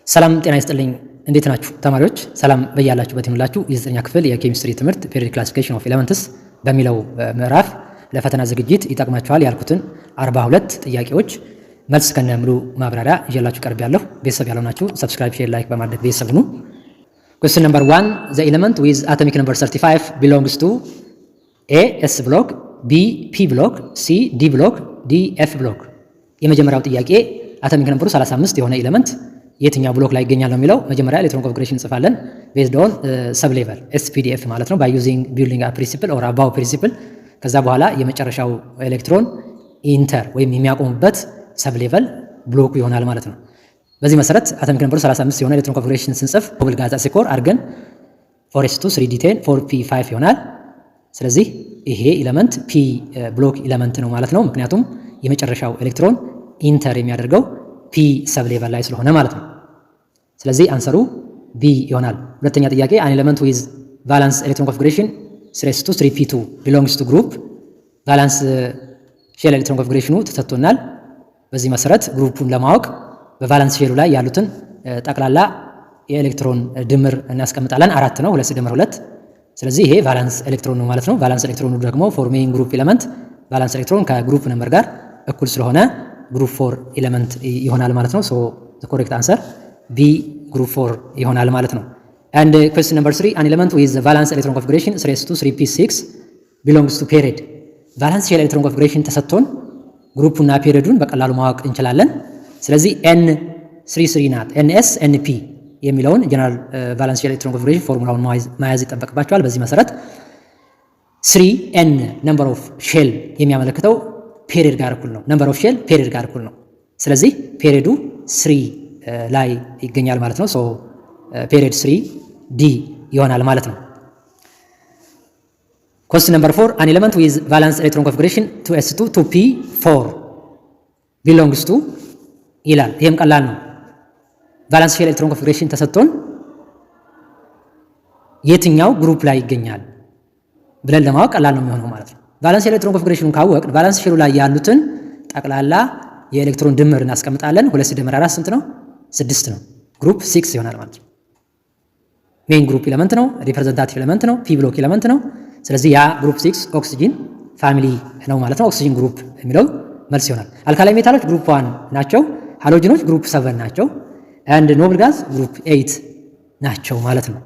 ሰላም ጤና ይስጥልኝ። እንዴት ናችሁ ተማሪዎች? ሰላም በያላችሁበት ይሁንላችሁ። የ9ኛ ክፍል የኬሚስትሪ ትምህርት ፔሪዮዲክ ክላሲፊኬሽን ኦፍ ኤሌመንትስ በሚለው ምዕራፍ ለፈተና ዝግጅት ይጠቅማችኋል ያልኩትን 42 ጥያቄዎች መልስ ከነ ሙሉ ማብራሪያ ይዤላችሁ ቀርቤያለሁ። ቤተሰብ ያልሆናችሁ ሰብስክራይብ፣ ሼር፣ ላይክ በማድረግ ቤተሰብ ሁኑ። Question number 1, the element with atomic number 35 belongs to A S block, B P block, C D block, D F block። የመጀመሪያው ጥያቄ አቶሚክ ነምበሩ 35 የሆነ ኤሌመንት የትኛው ብሎክ ላይ ይገኛል ነው የሚለው። መጀመሪያ ኤሌክትሮን ኮንፊግሬሽን እንጽፋለን ቤዝድ ኦን ሰብ ሌቨል SPDF ማለት ነው፣ by using building up principle or above principle። ከዛ በኋላ የመጨረሻው ኤሌክትሮን ኢንተር ወይም የሚያቆምበት ሰብ ሌቨል ብሎኩ ይሆናል ማለት ነው። በዚህ መሰረት አቶሚክ ነምበሩ 35 የሆነ ኤሌክትሮን ኮንፊግሬሽን ስንጽፍ ኖብል ጋዝ አሲኮር አድርገን 4s2 3d10 4p5 ይሆናል። ስለዚህ ይሄ ኤሌመንት ፒ ብሎክ ኤሌመንት ነው ማለት ነው፣ ምክንያቱም የመጨረሻው ኤሌክትሮን ኢንተር የሚያደርገው ፒ ሰብ ሌቨል ላይ ስለሆነ ማለት ነው። ስለዚህ አንሰሩ ቢ ይሆናል። ሁለተኛ ጥያቄ አን ኤሌመንት ዊዝ ቫላንስ ኤሌክትሮን ኮንፊግሬሽን 3s2 3p2 ቢሎንግስ ቱ ግሩፕ። ቫላንስ ሼል ኤሌክትሮን ኮንፊግሬሽኑ ተሰጥቶናል። በዚህ መሰረት ግሩፑን ለማወቅ በቫላንስ ሼሉ ላይ ያሉትን ጠቅላላ የኤሌክትሮን ድምር እናስቀምጣለን። 4 ነው፣ 2 ሲደመር 2። ስለዚህ ይሄ ቫላንስ ኤሌክትሮን ነው ማለት ነው። ቫላንስ ኤሌክትሮኑ ደግሞ ፎርሚንግ ግሩፕ ኤሌመንት ቫላንስ ኤሌክትሮን ከግሩፕ ነምበር ጋር እኩል ስለሆነ ግሩፕ 4 ኤሌመንት ይሆናል ማለት ነው። ሶ ዘ ኮሬክት አንሰር ቢ ግሩፕ 4 ይሆናል ማለት ነው። and question number 3 an element with the valence electron configuration 3s2 3p6 belongs to period። ቫላንስ ሼል ኤሌክትሮን ኮንፊግሬሽን ተሰጥቶን ግሩፑና ፔሪዮዱን በቀላሉ ማወቅ እንችላለን። ስለዚህ n33 ናት፣ ns np የሚለውን ጀነራል ቫላንስ ሼል ኤሌክትሮን ኮንፊግሬሽን ፎርሙላውን መያዝ ይጠበቅባቸዋል። በዚህ መሰረት 3n ነምበር ኦፍ ሼል የሚያመለክተው ፔሪድ ጋር እኩል ነው። ነምበር ኦፍ ሼል ፔሪድ ጋር እኩል ነው። ስለዚህ ፔሪዱ 3 ላይ ይገኛል ማለት ነው። ሶ ፔሪድ 3 ዲ ይሆናል ማለት ነው። question number 4 an element with valence electron configuration 2s2 2p4 belongs to ይላል። ይሄም ቀላል ነው። ቫላንስ ሼል ኤሌክትሮን ኮንፊግሬሽን ተሰጥቶን የትኛው ግሩፕ ላይ ይገኛል ብለን ለማወቅ ቀላል ነው የሚሆነው ማለት ነው። ቫላንስ ኤሌክትሮን ኮንፊግሬሽኑን ካወቅን ቫላንስ ሼሉ ላይ ያሉትን ጠቅላላ የኤሌክትሮን ድምር እናስቀምጣለን። 2 ሲደመር 4 ስንት ነው? 6 ነው። ግሩፕ 6 ይሆናል ማለት ነው። ሜይን ግሩፕ ኤሌመንት ነው፣ ሪፕሬዘንታቲቭ ኤሌመንት ነው፣ ፒ ብሎክ ኤሌመንት ነው። ስለዚህ ያ ግሩፕ 6 ኦክሲጂን ፋሚሊ ነው ማለት ነው። ኦክሲጂን ግሩፕ የሚለው መልስ ይሆናል። አልካላይ ሜታሎች ግሩፕ 1 ናቸው፣ ሃሎጅኖች ግሩፕ 7 ናቸው፣ and ኖብል ጋዝ ግሩፕ 8 ናቸው ማለት ነው።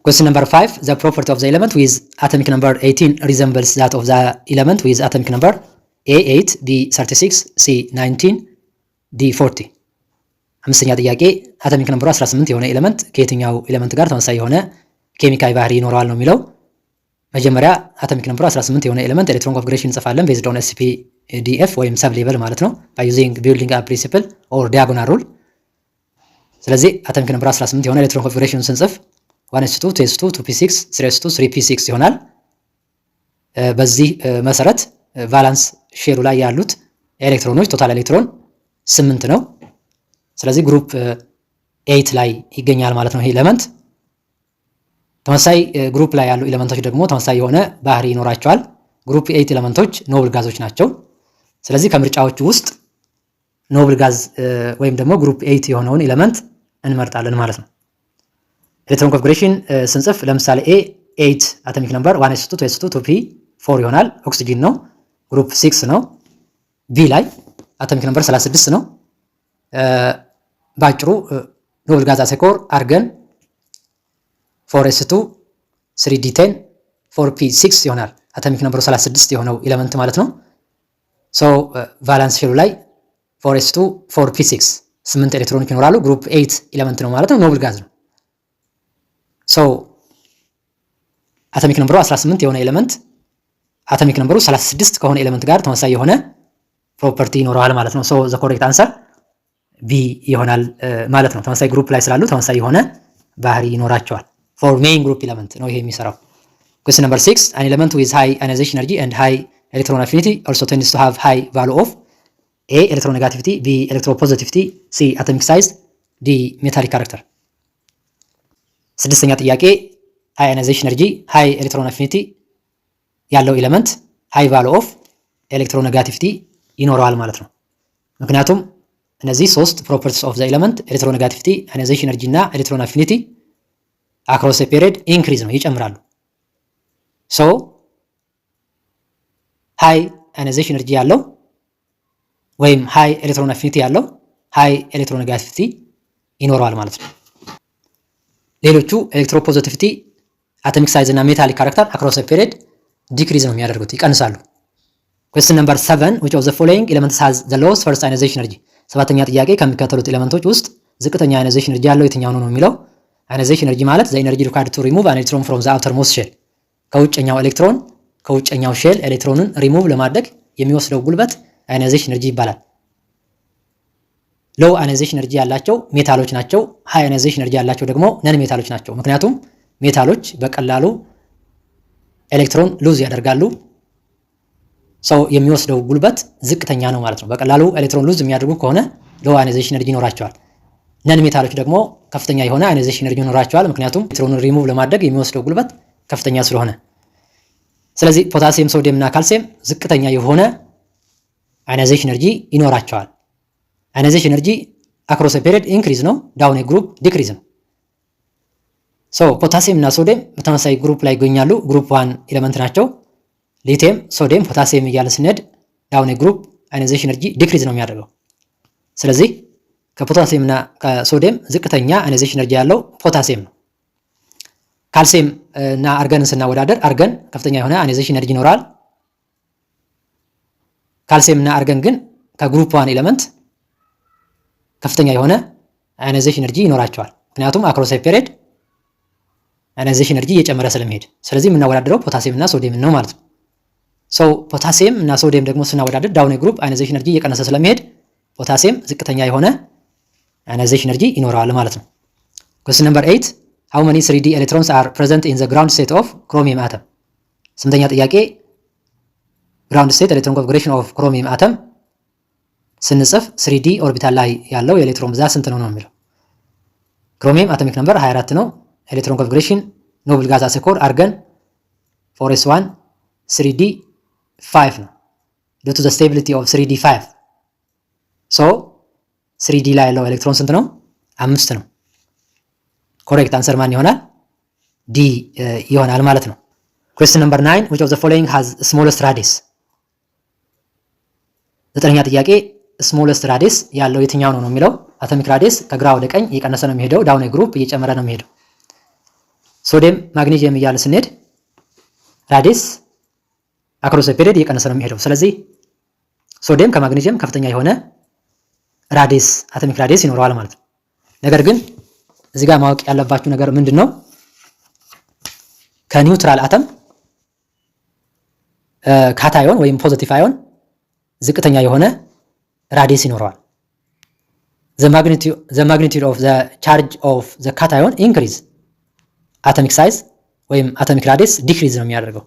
question number 5 the property of the element with atomic number 18 resembles that of the element with atomic number A8 B36 C19 D40። አምስተኛ ጥያቄ አቶሚክ ነምበሩ 18 የሆነ ኤሌመንት ከየትኛው ኤሌመንት ጋር ተመሳሳይ የሆነ ኬሚካዊ ባህሪ ይኖረዋል ነው የሚለው። መጀመሪያ አቶሚክ ነምበሩ 18 የሆነ ኤሌመንት ኤሌክትሮን ኮንፊግሬሽን እንጽፋለን ቤዝድ ኦን SPDF ወይም ሰብ ሌቨል ማለት ነው፣ by using building up principle or diagonal rule። ስለዚህ አቶሚክ ነምበሩ 18 የሆነ ኤሌክትሮን ኮንፊግሬሽን ስንጽፍ 1s2 2s2 2p6 3s2 3p6 ይሆናል። በዚህ መሰረት ቫላንስ ሼሉ ላይ ያሉት ኤሌክትሮኖች ቶታል ኤሌክትሮን 8 ነው። ስለዚህ ግሩፕ 8 ላይ ይገኛል ማለት ነው ይሄ ኤሌመንት። ተመሳሳይ ግሩፕ ላይ ያሉ ኤሌመንቶች ደግሞ ተመሳሳይ የሆነ ባህሪ ይኖራቸዋል። ግሩፕ 8 ኤሌመንቶች ኖብል ጋዞች ናቸው። ስለዚህ ከምርጫዎቹ ውስጥ ኖብል ጋዝ ወይም ደግሞ ግሩፕ 8 የሆነውን ኤሌመንት እንመርጣለን ማለት ነው። ኤሌክትሮን ኮንፊግሬሽን ስንጽፍ ለምሳሌ A8 አቶሚክ ነምበር 1s2 2s2 2p4 ይሆናል። ኦክሲጂን ነው፣ ግሩፕ 6 ነው። ቢ ላይ አቶሚክ ነምበር 36 ነው። ባጭሩ ኖብል ጋዝ አሲኮር አርገን 4s2 3d10 4p6 ይሆናል። አቶሚክ ነምበሩ 36 የሆነው ኤሌመንት ማለት ነው። ሶ ቫላንስ ሼሉ ላይ 4s2 4p6 8 ኤሌክትሮኖች ይኖራሉ። ግሩፕ 8 ኤሌመንት ነው ማለት ነው፣ ኖብል ጋዝ ነው። ሶ አቶሚክ ነምበሩ 18 የሆነ ኤሌመንት አቶሚክ ነምበሩ 36 ከሆነ ኤሌመንት ጋር ተመሳሳይ የሆነ ፕሮፐርቲ ይኖረዋል ማለት ነው። ሶ ዘ ኮሬክት አንሰር ቢ ይሆናል ማለት ነው። ተመሳሳይ ግሩፕ ላይ ስላሉ ተመሳሳይ የሆነ ባህሪ ይኖራቸዋል። ፎር ሜይን ግሩፕ ኤሌመንት ነው ይሄ የሚሰራው። question number 6 an element with high ionization energy and high electron affinity also tends to have high value of A electronegativity, B electropositivity, C atomic size, D metallic character። ስድስተኛ ጥያቄ high ionization energy high electron affinity ያለው ኤሌመንት high value of electronegativity ይኖረዋል ማለት ነው። ምክንያቱም እነዚህ ሶስት ፕሮፐርቲስ ኦፍ ዘ ኤሌመንት ኤሌክትሮኔጋቲቪቲ፣ አዮናይዜሽን ኤነርጂ እና ኤሌክትሮን አፊኒቲ አክሮስ ፔሪድ ኢንክሪዝ ነው ይጨምራሉ። ሶ ሃይ አዮናይዜሽን ኤነርጂ ያለው ወይም ሃይ ኤሌክትሮን አፊኒቲ ያለው ሃይ ኤሌክትሮኔጋቲቪቲ ይኖረዋል ማለት ነው። ሌሎቹ ኤሌክትሮፖዚቲቪቲ፣ አቶሚክ ሳይዝ እና ሜታሊክ ካራክተር አክሮስ ፔሪድ ዲክሪዝ ነው የሚያደርጉት ይቀንሳሉ። ኩዌስችን ነምበር 7 which of the following elements has the lowest first ionization energy? ሰባተኛ ጥያቄ ከሚከተሉት ኤሌመንቶች ውስጥ ዝቅተኛ አዮናይዜሽን ኤነርጂ ያለው የትኛው ነው የሚለው። አዮናይዜሽን ኤነርጂ ማለት the energy required to remove an electron from the outermost shell ከውጨኛው ሼል ኤሌክትሮንን ሪሙቭ ለማድረግ የሚወስደው ጉልበት አዮናይዜሽን ኤነርጂ ይባላል። ሎው አዮናይዜሽን ኤነርጂ ያላቸው ሜታሎች ናቸው። ሃይ አዮናይዜሽን ኤነርጂ ያላቸው ደግሞ ነን ሜታሎች ናቸው። ምክንያቱም ሜታሎች በቀላሉ ኤሌክትሮን ሉዝ ያደርጋሉ። ሰው የሚወስደው ጉልበት ዝቅተኛ ነው ማለት ነው። በቀላሉ ኤሌክትሮን ሉዝ የሚያደርጉ ከሆነ ሎው አዮናይዜሽን ኤነርጂ ይኖራቸዋል። ነን ሜታሎች ደግሞ ከፍተኛ የሆነ አዮናይዜሽን ኤነርጂ ይኖራቸዋል። ምክንያቱም ኤሌክትሮንን ሪሙቭ ለማድረግ የሚወስደው ጉልበት ከፍተኛ ስለሆነ። ስለዚህ ፖታሲየም፣ ሶዲየም እና ካልሲየም ዝቅተኛ የሆነ አዮናይዜሽን ኤነርጂ ይኖራቸዋል። አዮናይዜሽን ኤነርጂ አክሮስ ፔሪድ ኢንክሪዝ ነው፣ ዳውን ግሩፕ ዲክሪዝ ነው። ፖታሲየም እና ሶዲየም በተመሳሳይ ግሩፕ ላይ ይገኛሉ። ግሩፕ 1 ኤሌመንት ናቸው። ሊቲየም፣ ሶዲየም፣ ፖታሲየም እያለ ስንሄድ ዳውን ግሩፕ አዮናይዜሽን ኤነርጂ ዲክሪዝ ነው የሚያደርገው። ስለዚህ ከፖታሲየም እና ከሶዲየም ዝቅተኛ አዮናይዜሽን ኤነርጂ ያለው ፖታሲየም ነው። ካልሲየም እና አርገንን ስናወዳደር አርገን ከፍተኛ የሆነ አዮናይዜሽን ኤነርጂ ይኖራል። ካልሲየም እና አርገን ግን ከግሩፕ 1 ኤሌመንት ከፍተኛ የሆነ አዮናይዜሽን ኤነርጂ ይኖራቸዋል። ምክንያቱም አክሮስ ፔሪድ አዮናይዜሽን ኤነርጂ እየጨመረ ስለሚሄድ። ስለዚህ የምናወዳደረው ፖታሲየም እና ሶዲየም ነው ማለት ነው። ፖታሲየም እና ሶዲየም ደግሞ ስናወዳደር ዳውን ግሩፕ አዮናይዜሽን ኤነርጂ እየቀነሰ ስለሚሄድ ፖታሲየም ዝቅተኛ የሆነ አዮናይዜሽን ኤነርጂ ይኖረዋል ማለት ነው። ኩዌስችን ነምበር 8 how many 3d electrons are present in the ground state of chromium atom? ስምንተኛ ጥያቄ ground state electron configuration of chromium atom ስንጽፍ 3d ኦርቢታል ላይ ያለው የኤሌክትሮን ብዛት ስንት ነው የሚለው። ክሮሚየም አቶሚክ ነምበር 24 ነው። ኤሌክትሮን ኮንፊግሬሽን ኖብል ጋዝ አሴ ኮር አርገን 4s1 3d 5 ነው። due to the stability of 3d 5 3d ላይ ያለው ኤሌክትሮን ስንት ነው? 5 ነው። ኮሬክት አንሰር ማን ይሆናል? ዲ ይሆናል ማለት ነው። ኩዌስችን ነምበር 9 which of the following has smallest radius? ዘጠነኛ ጥያቄ ስሞለስት ራዲየስ ያለው የትኛው ነው የሚለው። አቶሚክ ራዲየስ ከግራ ወደ ቀኝ እየቀነሰ ነው የሚሄደው፣ ዳውን ግሩፕ እየጨመረ ነው የሚሄደው። ሶዲየም፣ ማግኔዚየም እያለ ስንሄድ ራዲየስ አክሮስ ፔሪድ እየቀነሰ ነው የሚሄደው። ስለዚህ ሶዲየም ከማግኔዚየም ከፍተኛ የሆነ ራዲየስ አቶሚክ ራዲየስ ይኖረዋል ማለት ነው። ነገር ግን እዚህ ጋር ማወቅ ያለባችሁ ነገር ምንድነው? ከኒውትራል አተም ካታዮን ወይም ፖዚቲቭ አዮን ዝቅተኛ የሆነ ራዲየስ ይኖረዋል። the magnitude of the charge of the cation increase atomic size ወይም atomic radius decrease ነው የሚያደርገው።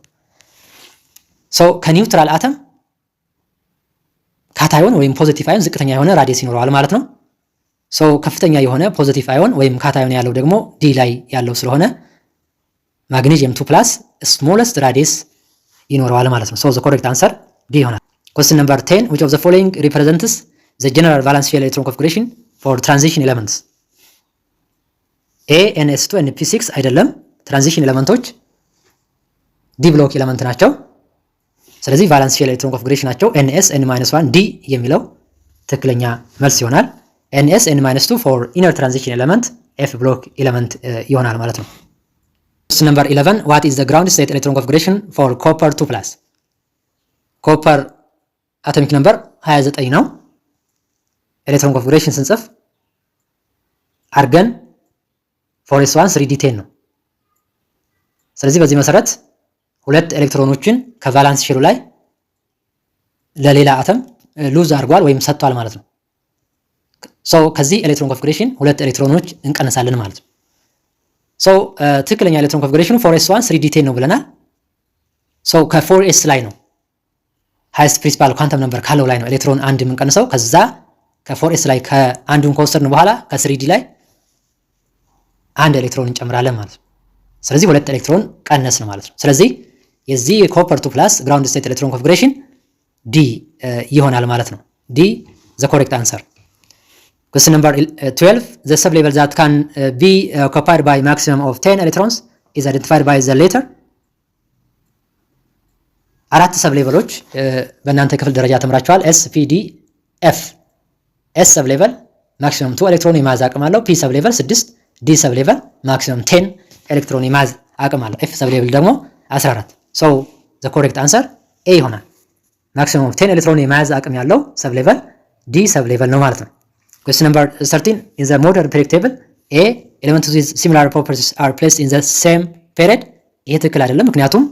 ከኒውትራል አተም ካታዮን ወይም ፖዚቲቭ አዮን ዝቅተኛ የሆነ ራዲየስ ይኖረዋል ማለት ነው። ከፍተኛ የሆነ ፖዚቲቭ አዮን ወይም ካታዮን ያለው ደግሞ ዲ ላይ ያለው ስለሆነ ማግኔዚየም 2+ smallest radius ይኖረዋል ማለት ነው። the correct answer ዲ ይሆናል። Question number 10 which of the following represents the general valence shell electron configuration for transition elements? A ns2 np6 አይደለም። ትራንዚሽን ኤሌመንቶች ዲ ብሎክ ኤሌመንት ናቸው። ስለዚህ ቫለንስ ሼል ኤሌክትሮን ኮንፊግሬሽን ናቸው። ns n-1 ዲ የሚለው ትክክለኛ መልስ ይሆናል። ns n-2 for inner transition element f block element ይሆናል ማለት ነው። Question number 11 what is the ground state electron configuration for copper 2+? ኮፐር አቶሚክ ነምበር 29 ነው። ኤሌክትሮን ኮንፊግሬሽን ስንጽፍ አርገን 4s1 3d10 ነው። ስለዚህ በዚህ መሰረት ሁለት ኤሌክትሮኖችን ከቫላንስ ሼሉ ላይ ለሌላ አተም ሉዝ አድርጓል ወይም ሰጥቷል ማለት ነው። ከዚህ ኤሌክትሮን ኮንፊግሬሽን ሁለት ኤሌክትሮኖች እንቀንሳለን ማለት ነው። ትክክለኛ ኤሌክትሮን ኮንፊግሬሽኑ 4s1 3d10 ነው ብለናል። ከ4s ላይ ነው ሃይስት ፕሪንሲፓል ኳንተም ነምበር ካለው ላይ ነው ኤሌክትሮን አንድ የምንቀንሰው። ከዛ ከ4s ላይ ከአንዱን ከወሰድን በኋላ ከ3d ላይ አንድ ኤሌክትሮን እንጨምራለን ማለት ነው። ስለዚህ ሁለት ኤሌክትሮን ቀነስን ማለት ነው። ስለዚህ የዚህ ኮፐር 2+ ግራውንድ ስቴት ኤሌክትሮን ኮንፊግሬሽን ዲ ይሆናል ማለት ነው። ዲ ዘ ኮሬክት አንሰር። Question number 12. The sublevel that can be occupied by maximum of 10 electrons is identified by the letter. አራት ሰብሌቨሎች በእናንተ ክፍል ደረጃ ተምራችኋል። S P D F። S ሰብሌቨል ማክሲመም 2 ኤሌክትሮን የማዝ አቅም አለው። P ሰብሌቨል 6፣ D ሰብሌቨል ማክሲመም 10 ኤሌክትሮን የማዝ አቅም አለው። F ሰብሌቨል ደግሞ 14። so the correct answer A ይሆናል። ማክሲመም 10 ኤሌክትሮን የማዝ አቅም ያለው ሰብሌቨል D ሰብሌቨል ነው ማለት ነው። Question number 13. In the modern periodic table, A elements with similar properties are placed in the same period. ይሄ ትክክል አይደለም፣ ምክንያቱም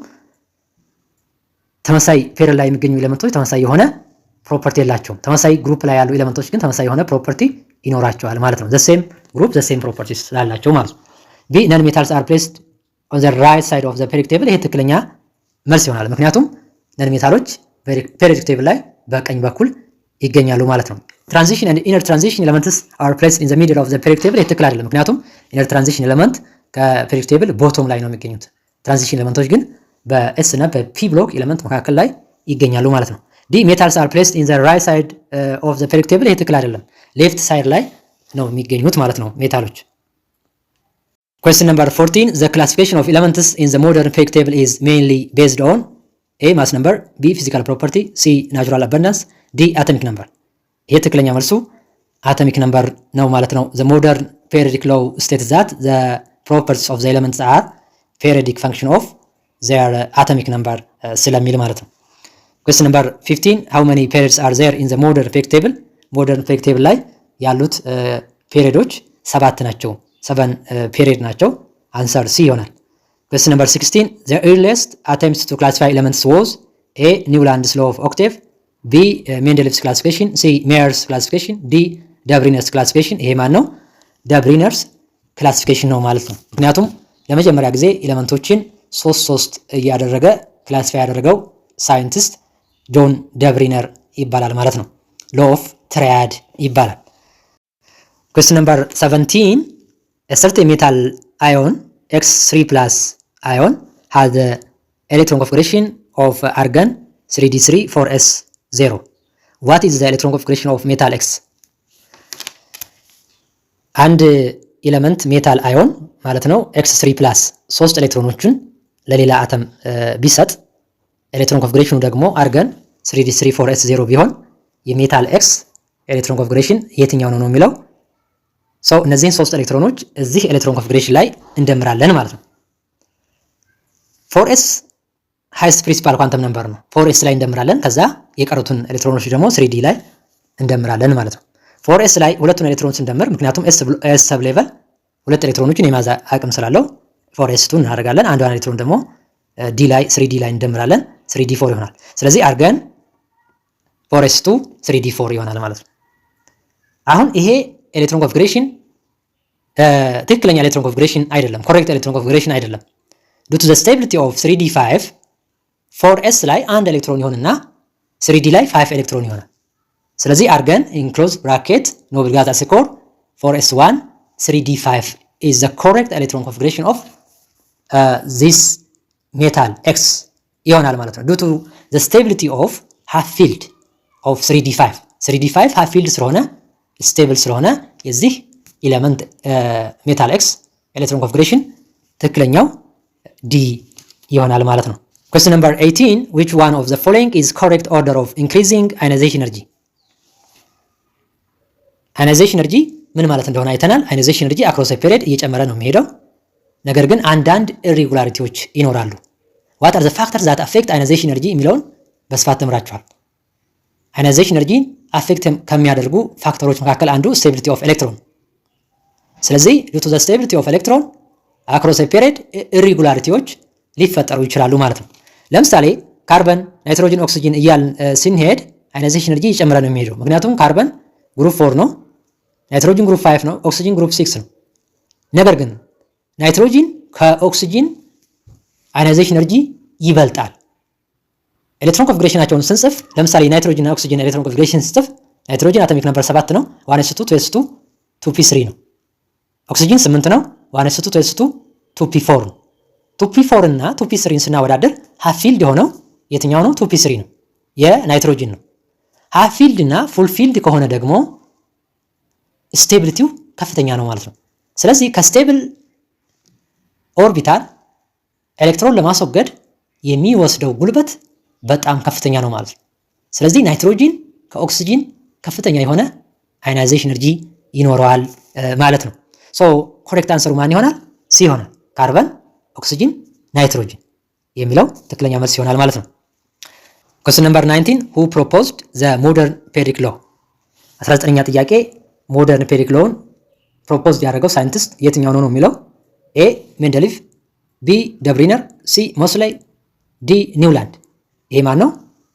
ተመሳሳይ ፔሪድ ላይ የሚገኙ ኤሌመንቶች ተመሳሳይ የሆነ ፕሮፐርቲ የላቸውም። ተመሳሳይ ግሩፕ ላይ ያሉ ኤሌመንቶች ግን ተመሳሳይ የሆነ ፕሮፐርቲ ይኖራቸዋል ማለት ነው። the same group the same properties ስላላቸው ማለት ነው። B non metals are placed on the right side of the periodic table. ይሄ ትክክለኛ መልስ ይሆናል፣ ምክንያቱም ነን ሜታሎች ፔሪዮዲክ ቴብል ላይ በቀኝ በኩል ይገኛሉ ማለት ነው። ትራንዚሽን and inner transition elements are placed in the middle of the periodic table. ይሄ ትክክል አይደለም፣ ምክንያቱም inner transition element ከፔሪዮዲክ ቴብል ቦቶም ላይ ነው የሚገኙት። ትራንዚሽን ኤሌመንቶች ግን በኤስ እና በፒ ብሎክ ኤሌመንት መካከል ላይ ይገኛሉ ማለት ነው። ዲ ሜታልስ አር ፕሌስድ ኢን ዘ ራይት ሳይድ ኦፍ ዘ ፔሪዮዲክ ቴብል። ይሄ ትክክል አይደለም፣ ሌፍት ሳይድ ላይ ነው የሚገኙት ማለት ነው ሜታሎች። Question number 14. The classification of elements in the modern periodic table is mainly based on A mass number, B physical property, C natural abundance, D atomic number. ይሄ ትክክለኛ መልሱ አቶሚክ ነምበር ነው ማለት ነው። the modern periodic law states that the properties of the elements are periodic function of their atomic number ስለሚል ማለት ነው። question number 15. how many periods are there in the modern periodic table? modern periodic table ላይ ያሉት ፔሪዮዶች 7 ናቸው። 7 ፔሪዮድ ናቸው። answer C ይሆናል። question number 16. the earliest attempts to classify elements was A Newland's law of octave, B Mendelev's classification, C Mayer's classification, D Debrunner's classification. ይሄ ማን ነው? ደብሪነርስ ክላሲፊኬሽን ነው ማለት ነው። ምክንያቱም ለመጀመሪያ ጊዜ ኤሌመንቶችን 3 እያደረገ ክላሲፋይ ያደረገው ሳይንቲስት ጆን ደብሪነር ይባላል ማለት ነው። ሎ ኦፍ ትራያድ ይባላል። question number 17. a certain metal ion X3+ ion has the electron configuration of argon 3d3 4s0. what is the electron configuration of metal X? አንድ ኤሌመንት ሜታል አዮን ማለት ነው X3+ 3 ኤሌክትሮኖችን ለሌላ አተም ቢሰጥ ኤሌክትሮን ኮንፊግሬሽኑ ደግሞ አርገን 3d3 4s0 ቢሆን የሜታል ኤክስ ኤሌክትሮን ኮንፊግሬሽን የትኛው ነው የሚለው ሰው እነዚህን 3 ኤሌክትሮኖች እዚህ ኤሌክትሮን ኮንፊግሬሽን ላይ እንደምራለን ማለት ነው። 4s ሃይስት ፕሪንሲፓል ኳንተም ነምበር ነው። 4s ላይ እንደምራለን፣ ከዛ የቀሩትን ኤሌክትሮኖች ደግሞ 3d ላይ እንደምራለን ማለት ነው። 4s ላይ ሁለቱን ኤሌክትሮኖች እንደምር፣ ምክንያቱም s ሰብ ሌቨል ሁለት ኤሌክትሮኖችን የማዛ አቅም ስላለው 4s2 እናደርጋለን። አንዷን ኤሌክትሮን ደግሞ d ላይ 3d ላይ እንደምራለን፣ 3d4 ይሆናል። ስለዚህ አርገን 4s2 3d4 ይሆናል ማለት ነው። አሁን ይሄ ኤሌክትሮን ኮንፊግሬሽን ትክክለኛ ኤሌክትሮን ኮንፊግሬሽን አይደለም፣ ኮሬክት ኤሌክትሮን ኮንፊግሬሽን አይደለም። due to the stability of 3d5 4s ላይ አንድ ኤሌክትሮን ይሆንና 3d ላይ 5 ኤሌክትሮን ይሆናል። ስለዚህ አርገን in close bracket noble gas acid 4s1 3d5 is the correct electron configuration of this metal X ይሆናል ማለት ነው። due to the stability of half field of 3d5 half field ስለሆነ stable ስለሆነ የዚህ ኤሌመንት ሜታል ኤክስ ኤሌክትሮን ኮንፊግሬሽን ትክክለኛው ዲ ይሆናል ማለት ነው። question number 18. which one of the following is correct order of increasing ionization energy? ionization energy ምን ማለት እንደሆነ አይተናል። ionization energy across a period እየጨመረ ነው የሚሄደው፣ ነገር ግን አንዳንድ ኢሬጉላሪቲዎች ይኖራሉ። what are the factors that affect ionization energy የሚለውን በስፋት ተምራችኋል። ionization energy አፌክት ከሚያደርጉ ፋክተሮች መካከል አንዱ stability of electron። ስለዚህ due to the stability of electron across a period ኢሬጉላሪቲዎች ሊፈጠሩ ይችላሉ ማለት ነው። ለምሳሌ ካርበን፣ ናይትሮጅን፣ ኦክሲጅን እያልን ስንሄድ ionization energy እየጨመረ ነው የሚሄደው፣ ምክንያቱም ካርበን ግሩፕ 4 ነው፣ ናይትሮጅን ግሩፕ 5 ነው፣ ኦክሲጅን ግሩፕ 6 ነው። ነገር ግን ናይትሮጅን ከኦክሲጅን ionization energy ይበልጣል። ኤሌክትሮን ኮንፊግሬሽናቸውን ስንጽፍ ለምሳሌ ናይትሮጅን እና ኦክሲጅን ኤሌክትሮን ኮንፊግሬሽን ስንጽፍ ናይትሮጅን አቶሚክ ነምበር 7 ነው፣ 1s2 2s2 2p3 ነው። ኦክሲጅን 8 ነው፣ 1s2 2s2 2p4 ነው። 2p4 እና 2p3 ስናወዳደር ሃፍ ፊልድ የሆነው የትኛው ነው? 2p3 ነው፣ የናይትሮጅን ነው። ሃፍ ፊልድ እና ፉል ፊልድ ከሆነ ደግሞ ስቴቢሊቲው ከፍተኛ ነው ማለት ነው። ስለዚህ ከስቴብል ኦርቢታል ኤሌክትሮን ለማስወገድ የሚወስደው ጉልበት በጣም ከፍተኛ ነው ማለት ነው። ስለዚህ ናይትሮጂን ከኦክሲጂን ከፍተኛ የሆነ አዮናይዜሽን ኤነርጂ ይኖረዋል ማለት ነው። ሶ ኮሬክት አንሰሩ ማን ይሆናል? ሲ ይሆናል። ካርበን፣ ኦክሲጂን፣ ናይትሮጂን የሚለው ትክክለኛ መልስ ይሆናል ማለት ነው። ኩዌስችን ነምበር 19 who proposed the modern periodic law 19ኛ ጥያቄ ሞደርን ፔሪዮዲክ ሎውን ፕሮፖዝ ያደረገው ሳይንቲስት የትኛው ነው የሚለው ኤ ሜንደሊቭ፣ ቢ ደብሪነር፣ ሲ ሞስሌይ፣ ዲ ኒውላንድ። ይሄ ማን ነው?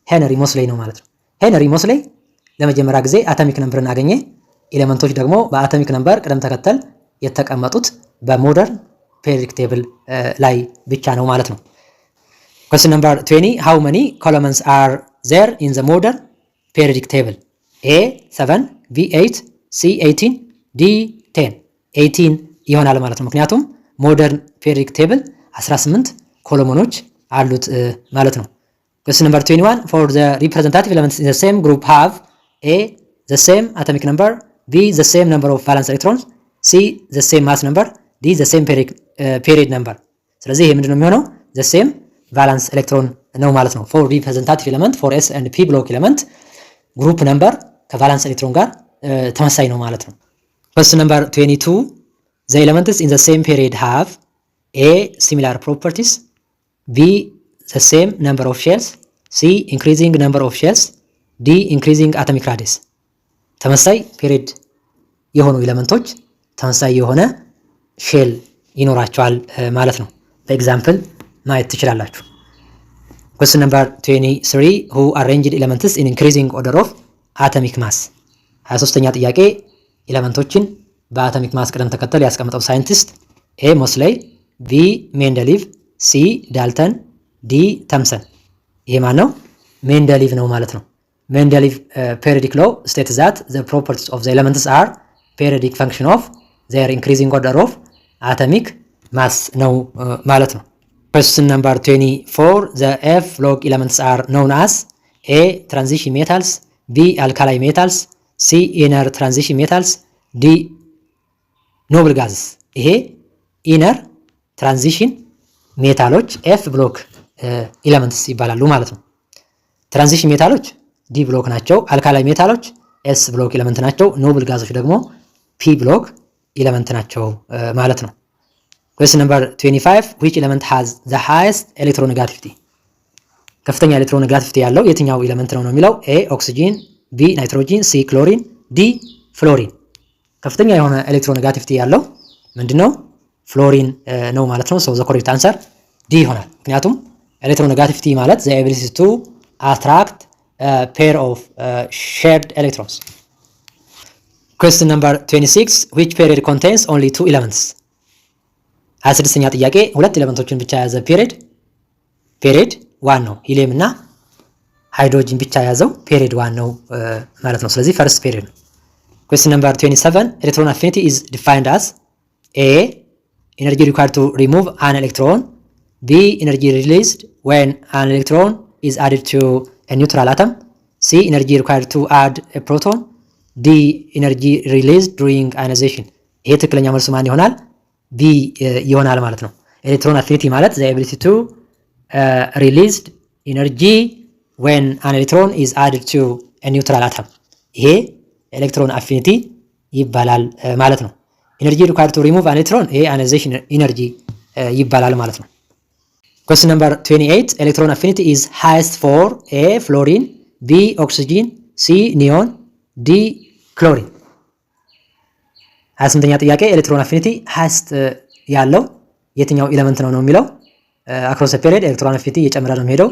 ሄነሪ ሞስሌይ ነው ማለት ነው። ሄነሪ ሞስሌይ ለመጀመሪያ ጊዜ አቶሚክ ነምበርን አገኘ። ኤሌመንቶች ደግሞ በአቶሚክ ነምበር ቅደም ተከተል የተቀመጡት በሞደርን ፔሪዮዲክ ቴብል ላይ ብቻ ነው ማለት ነው። Question number 20 how many columns are there in the modern periodic table? A 7 B 8 C 18 D 10 18 ይሆናል ማለት ነው። ምክንያቱም ሞደርን ፔሪዮዲክ ቴብል 18 ኮሎሞኖች አሉት ማለት ነው። Question number 21 for the representative elements in the same group have A the same atomic number, B the same number of valence electrons, C the same mass number, D the same period number። ስለዚህ ይሄ ምንድነው የሚሆነው? the same ቫላንስ ኤሌክትሮን ነው ማለት ነው። ፎር ሪፕሬዘንታቲቭ ኤሌመንት ፎር ኤስ ኤንድ ፒ ብሎክ ኤሌመንት ግሩፕ ነምበር ከቫላንስ ኤሌክትሮን ጋር ተመሳሳይ ነው ማለት ነው። ኩዌስችን ነምበር 22 the elements in the same period have A similar properties, B the same number of shells, C increasing number of shells, D increasing atomic radius። ተመሳሳይ ፔሪድ የሆኑ ኤሌመንቶች ተመሳሳይ የሆነ ሼል ይኖራቸዋል ማለት ነው። በኤግዛምፕል ማየት ትችላላችሁ። ኩዌስችን ነምበር 23 who arranged elements in increasing order of atomic mass 23ኛ ጥያቄ ኤሌመንቶችን በአቶሚክ ማስ ቅደም ተከተል ያስቀመጠው ሳይንቲስት ኤ ሞስሌይ፣ ቢ ሜንደሊቭ፣ ሲ ዳልተን፣ ዲ ተምሰን። ይሄ ማን ነው? ሜንደሊቭ ነው ማለት ነው። ሜንደሊቭ periodic law states that the properties of the elements are periodic function of their increasing order of atomic mass ነው ማለት ነው። Question number 24 the F log elements are known as A transition metals, B alkali metals, C inner transition metals, D noble gases። ይሄ ኢነር ትራንዚሽን ሜታሎች ኤፍ ብሎክ ኤሌመንትስ ይባላሉ ማለት ነው። ትራንዚሽን ሜታሎች ዲ ብሎክ ናቸው። አልካላይ ሜታሎች ኤስ ብሎክ ኤሌመንት ናቸው። ኖብል ጋዞች ደግሞ ፒ ብሎክ ኤሌመንት ናቸው ማለት ነው። Question number 25 which element has the highest electronegativity? ከፍተኛ ኤሌክትሮኔጋቲቪቲ ያለው የትኛው ኤሌመንት ነው የሚለው ኤ ኦክሲጂን፣ ቢ ናይትሮጂን፣ ሲ ክሎሪን፣ ዲ ፍሎሪን። ከፍተኛ የሆነ ኤሌክትሮኔጋቲቪቲ ያለው ምንድነው? ፍሎሪን ነው ማለት ነው። so the correct answer ዲ ይሆናል። ምክንያቱም ኤሌክትሮኔጋቲቪቲ ማለት the ability to attract a pair of shared electrons. Question number 26 which period contains only two elements? 26ኛ ጥያቄ ሁለት ኤሌመንቶችን ብቻ የያዘ ፔሪድ ዋን ነው። ሂሊየም እና ሃይድሮጂን ብቻ የያዘው ፔሪድ ዋን ነው ማለት ነው። ስለዚህ ፈርስት ፔሪድ ነው። Question number 27 electron affinity is defined as A energy required to remove an electron, B energy released when an electron is added to a neutral atom, C energy required to add a proton, D energy released during ionization። ይሄ ትክክለኛ መልሱ ማን ይሆናል? ቢ ይሆናል ማለት ነው። ኤሌክትሮን አፊኒቲ ማለት the ability to released energy when an electron is added to a neutral atom። ይሄ ኤሌክትሮን አፊኒቲ ይባላል ማለት ነው። energy required to remove an electron ይሄ ionization energy ይባላል ማለት ነው። Question number 28 electron affinity is highest for A fluorine, B oxygen, C neon, D chlorine። 28ኛ ጥያቄ ኤሌክትሮን አፊኒቲ ሃይስት ያለው የትኛው ኤሌመንት ነው የሚለው አክሮስ ፔሪድ ኤሌክትሮን አፊኒቲ እየጨመረ ነው የሚሄደው።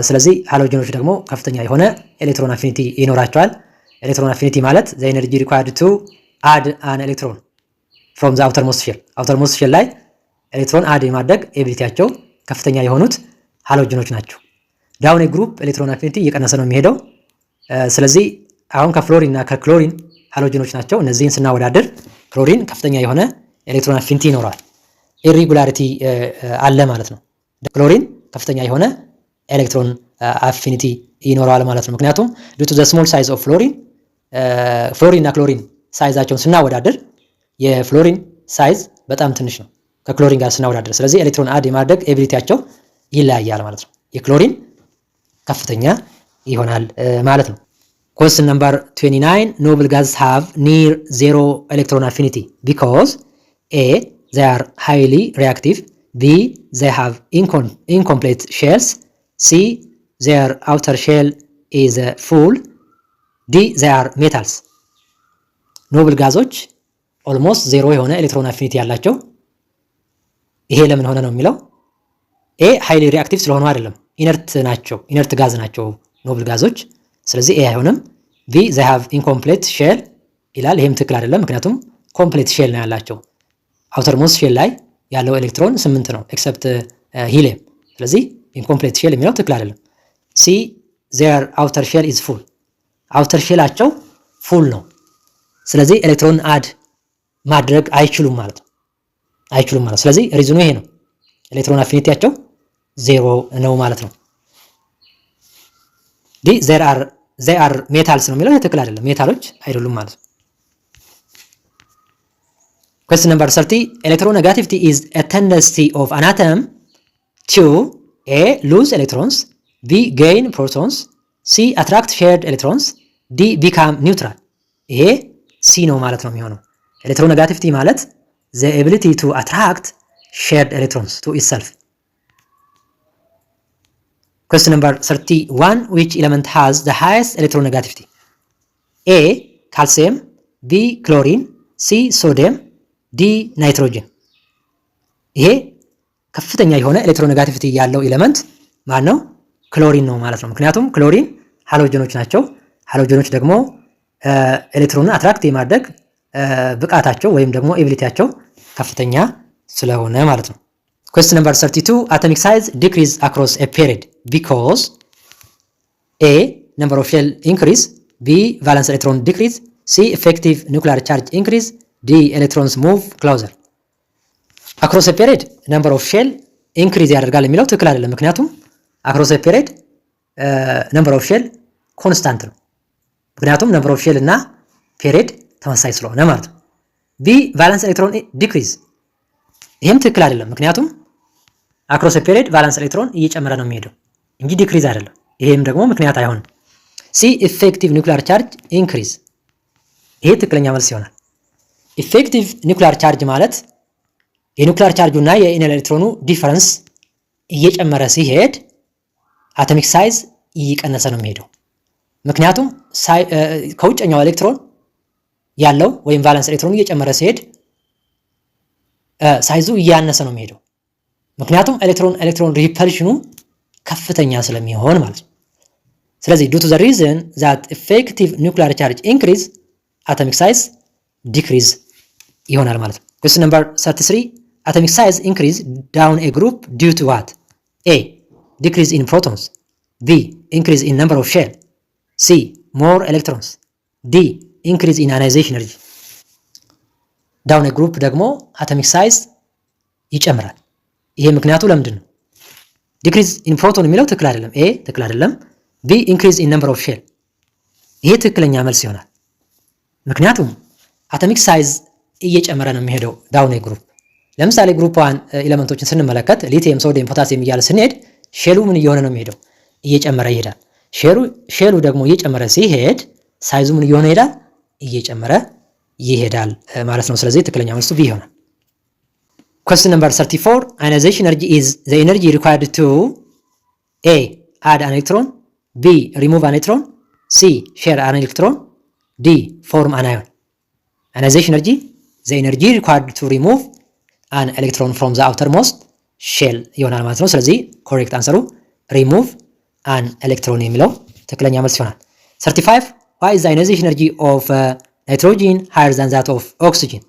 ስለዚህ ሃሎጀኖች ደግሞ ከፍተኛ የሆነ ኤሌክትሮን አፊኒቲ ይኖራቸዋል። ኤሌክትሮን አፊኒቲ ማለት the energy required to add an electron from the outermost shell outermost shell ላይ ኤሌክትሮን አድ የማድረግ ኤቢሊቲያቸው ከፍተኛ የሆኑት ሃሎጀኖች ናቸው። ዳውን ግሩፕ ኤሌክትሮን አፊኒቲ እየቀነሰ ነው የሚሄደው። ስለዚህ አሁን ከፍሎሪን እና ከክሎሪን ሃሎጀኖች ናቸው። እነዚህን ስናወዳደር ክሎሪን ከፍተኛ የሆነ ኤሌክትሮን አፊኒቲ ይኖራል። ኢሪጉላሪቲ አለ ማለት ነው። ክሎሪን ከፍተኛ የሆነ ኤሌክትሮን አፊኒቲ ይኖረዋል ማለት ነው። ምክንያቱም due to the small size of fluorine እና ክሎሪን ሳይዛቸውን ስናወዳድር የፍሎሪን ሳይዝ በጣም ትንሽ ነው ከክሎሪን ጋር ስናወዳድር። ስለዚህ ኤሌክትሮን አድ የማድረግ ኤቢሊቲያቸው ይለያያል ማለት ነው። የክሎሪን ከፍተኛ ይሆናል ማለት ነው። Question number 29. Noble gases have near zero electron affinity because A. They are highly reactive. B. They have incomplete shells. C. Their outer shell is full. D. They are metals. ኖብል ጋዞች ኦልሞስት ዜሮ የሆነ ኤሌክትሮን አፊኒቲ ያላቸው። ይሄ ለምን ሆነ ነው የሚለው። ኤ ሃይሊ ሪአክቲቭ ስለሆኑ አይደለም፣ ኢነርት ናቸው፣ ኢነርት ጋዝ ናቸው ኖብል ጋዞች። ስለዚህ ኤ አይሆንም። ቢ they have incomplete shell ይላል። ይሄም ትክክል አይደለም፣ ምክንያቱም ኮምፕሌት ሼል ነው ያላቸው። አውተር ሞስት ሼል ላይ ያለው ኤሌክትሮን 8 ነው ኤክሰፕት ሂሊየም። ስለዚህ ኢንኮምፕሌት ሼል የሚለው ትክክል አይደለም። ሲ their outer shell is full። አውተር ሼላቸው ፉል ነው። ስለዚህ ኤሌክትሮን አድ ማድረግ አይችሉም ማለት ነው፣ አይችሉም ማለት። ስለዚህ ሪዝኑ ይሄ ነው፣ ኤሌክትሮን አፊኒቲያቸው ዜሮ ነው ማለት ነው። ዲ they are metals ነው የሚለው ትክክል አይደለም፣ ሜታሎች አይደሉም ማለት ነው። Question number 30. Electronegativity is a tendency of an atom to A. lose electrons, B. gain protons, C. attract shared electrons, D. become neutral። ይሄ ሲ ነው ማለት ነው የሚሆነው። ኤሌክትሮኔጋቲቪቲ ማለት the ability to attract shared electrons to itself። Question number 31. Which element has the highest electronegativity? A. calcium, B. chlorine, C. sodium, D. nitrogen። ይሄ ከፍተኛ የሆነ ኤሌክትሮኔጋቲቪቲ ያለው ኤሌመንት ማን ነው? ክሎሪን ነው ማለት ነው። ምክንያቱም ክሎሪን ሃሎጀኖች ናቸው። ሃሎጀኖች ደግሞ ኤሌክትሮንን አትራክት የማድረግ ብቃታቸው ወይም ደግሞ ኤቢሊቲያቸው ከፍተኛ ስለሆነ ማለት ነው። Question number 32. Atomic size decrease across a period because A. number of shell increase, B. valence electron decrease, C. effective nuclear charge increase, D. electrons move closer። across a period number of shell increase ያደርጋል የሚለው ትክክል አይደለም። ምክንያቱም across a period number of shell constant ነው። ምክንያቱም number of shell እና period ተመሳሳይ ስለሆነ ማለት ነው። B. valence electron decrease ይሄም ትክክል አይደለም። ምክንያቱም across a period valence electron እየጨመረ ነው የሚሄደው እንጂ decrease አይደለም። ይሄም ደግሞ ምክንያት አይሆንም። C. effective nuclear charge increase ይሄ ትክክለኛ መልስ ይሆናል። effective nuclear charge ማለት የኑክሊር ቻርጁ እና የኢነር ኤሌክትሮኑ ዲፈረንስ እየጨመረ ሲሄድ አቶሚክ ሳይዝ እየቀነሰ ነው የሚሄደው። ምክንያቱም ከውጨኛው ኤሌክትሮን ያለው ወይም ቫለንስ ኤሌክትሮኑ እየጨመረ ሲሄድ ሳይዙ እያነሰ ነው የሚሄደው። ምክንያቱም ኤሌክትሮን ሪፐልሽኑ ከፍተኛ ስለሚሆን ማለት ነው። ስለዚህ due to the reason that effective nuclear charge increase atomic size decrease ይሆናል ማለት ነው። Question number 33. Atomic size increase down a group due to what? A. decrease in protons, B. increase in number of shell, C. more electrons, D. increase in ionization energy። down a group ደግሞ atomic size ይጨምራል። ይሄ ምክንያቱ ለምንድን ነው? decrease in proton የሚለው ትክክል አይደለም። A ትክክል አይደለም። B. increase in number of shell ይሄ ትክክለኛ መልስ ይሆናል። ምክንያቱም atomic size እየጨመረ ነው የሚሄደው ዳውን ግሩፕ። ለምሳሌ ግሩፕ 1 ኤሌመንቶችን ስንመለከት ሊቲየም፣ ሶዲየም፣ ፖታሲየም እያለ ስንሄድ ሼሉ ምን እየሆነ ነው የሚሄደው? እየጨመረ ይሄዳል። ሼሉ ደግሞ እየጨመረ ሲሄድ ሳይዙ ምን እየሆነ ይሄዳል? እየጨመረ ይሄዳል ማለት ነው። ስለዚህ ትክክለኛ መልሱ ቢ ይሆናል። Question number 34. Ionization energy is the energy required to A. add an electron, B. remove an electron, C. share an electron, D. form an ion። ionization energy the energy required to remove an electron from the outermost shell ይሆናል ማለት ነው። ስለዚህ correct answer remove an electron የሚለው ትክክለኛ መልስ ይሆናል። 35. Why is the ionization energy of nitrogen higher than that of oxygen?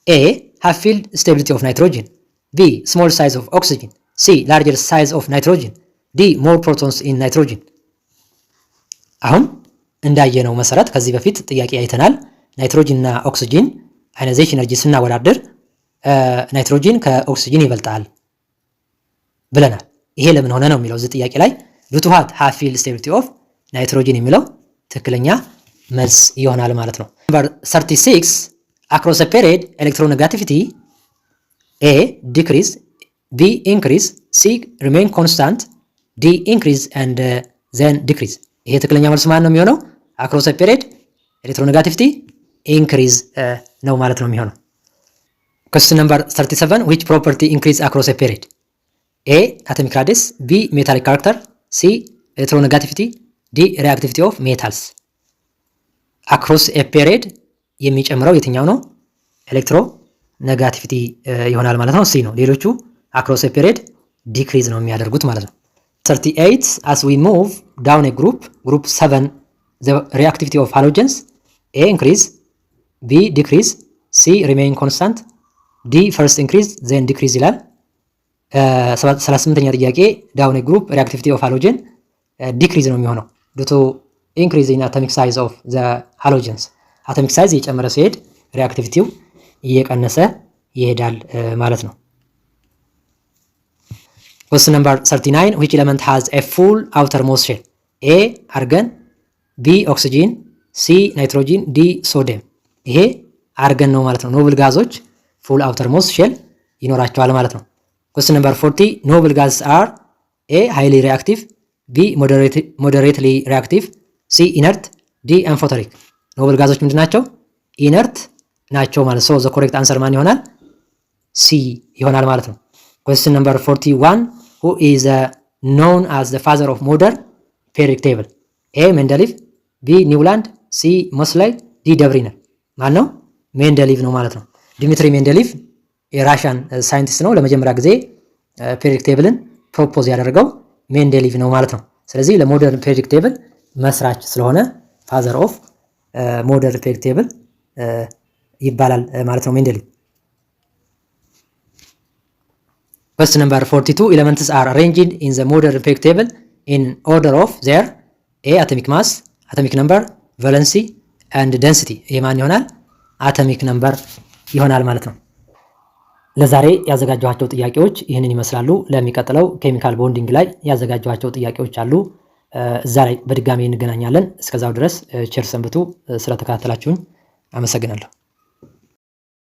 A. half field stability of nitrogen, B. small size of oxygen, C. larger size of nitrogen, D. more protons in nitrogen። አሁን እንዳየነው መሰረት ከዚህ በፊት ጥያቄ አይተናል። ናይትሮጂን እና ኦክሲጂን አዮናይዜሽን ኤነርጂ ስናወዳደር ናይትሮጂን ከኦክሲጂን ይበልጣል ብለናል። ይሄ ለምን ሆነ ነው የሚለው እዚህ ጥያቄ ላይ due to what half field stability of nitrogen የሚለው ትክክለኛ መልስ ይሆናል ማለት ነው። ነምበር 36 across a period electronegativity A decrease, B increase, C remain constant, D increase and then decrease። ይሄ ትክክለኛ መልስ ማን ነው የሚሆነው? across a period electronegativity increase ነው ማለት ነው የሚሆነው። question number 37 which property increase across a period? A atomic radius, B metallic character, C electronegativity, D reactivity of metals። across a period የሚጨምረው የትኛው ነው? ኤሌክትሮ ኔጋቲቪቲ ይሆናል ማለት ነው። ሲ ነው። ሌሎቹ across a period decrease ነው የሚያደርጉት ማለት ነው። 38 as we move down a group 7 the reactivity of halogens A increase, B decrease, C remain constant, D first increase then decrease ይላል። 38ኛ ጥያቄ down a group reactivity of halogen decrease ነው የሚሆነው due to increase in atomic size of the halogens። atomic size እየጨመረ ሲሄድ ሪአክቲቪቲው እየቀነሰ ይሄዳል ማለት ነው። question number 39 which element has a full outermost shell? A argon, B oxygen, C nitrogen, D sodium። ይሄ አርገን ነው ማለት ነው። ኖብል ጋዞች full outermost shell ይኖራቸዋል ማለት ነው። question number 40 noble gases are A highly reactive, B moderately reactive, C inert, D amphoteric። ኖብል ጋዞች ምንድን ናቸው? ኢነርት ናቸው ማለት ነው። the correct answer ማን ይሆናል? C ይሆናል ማለት ነው። question number 41 who is known as the father of modern periodic table? A ሜንደሊቭ፣ B ኒውላንድ፣ C ሞስላይ፣ D ደብሪነር። ማን ነው? ሜንደሊቭ ነው ማለት ነው። ዲሚትሪ ሜንደሊቭ የራሽያን ሳይንቲስት ነው። ለመጀመሪያ ጊዜ ፔሪዮዲክ ቴብልን ፕሮፖዝ ያደረገው ሜንደሊቭ ነው ማለት ነው። ስለዚህ ለሞደርን ፔሪዮዲክ ቴብል መስራች ስለሆነ ፋዘር ኦፍ ሞደርን ፔሪዮዲክ ቴብል ይባላል ማለት ነው ሜንደሊቭ። question number 42 elements are arranged in the modern periodic table in order of their A atomic mass, atomic number, valency and density። ይሄ ማን ይሆናል? አቶሚክ ነምበር ይሆናል ማለት ነው። ለዛሬ ያዘጋጀኋቸው ጥያቄዎች ይህንን ይመስላሉ። ለሚቀጥለው ኬሚካል ቦንዲንግ ላይ ያዘጋጀኋቸው ጥያቄዎች አሉ። እዛ ላይ በድጋሚ እንገናኛለን። እስከዛው ድረስ ቸር ሰንብቱ። ስለተከታተላችሁኝ አመሰግናለሁ።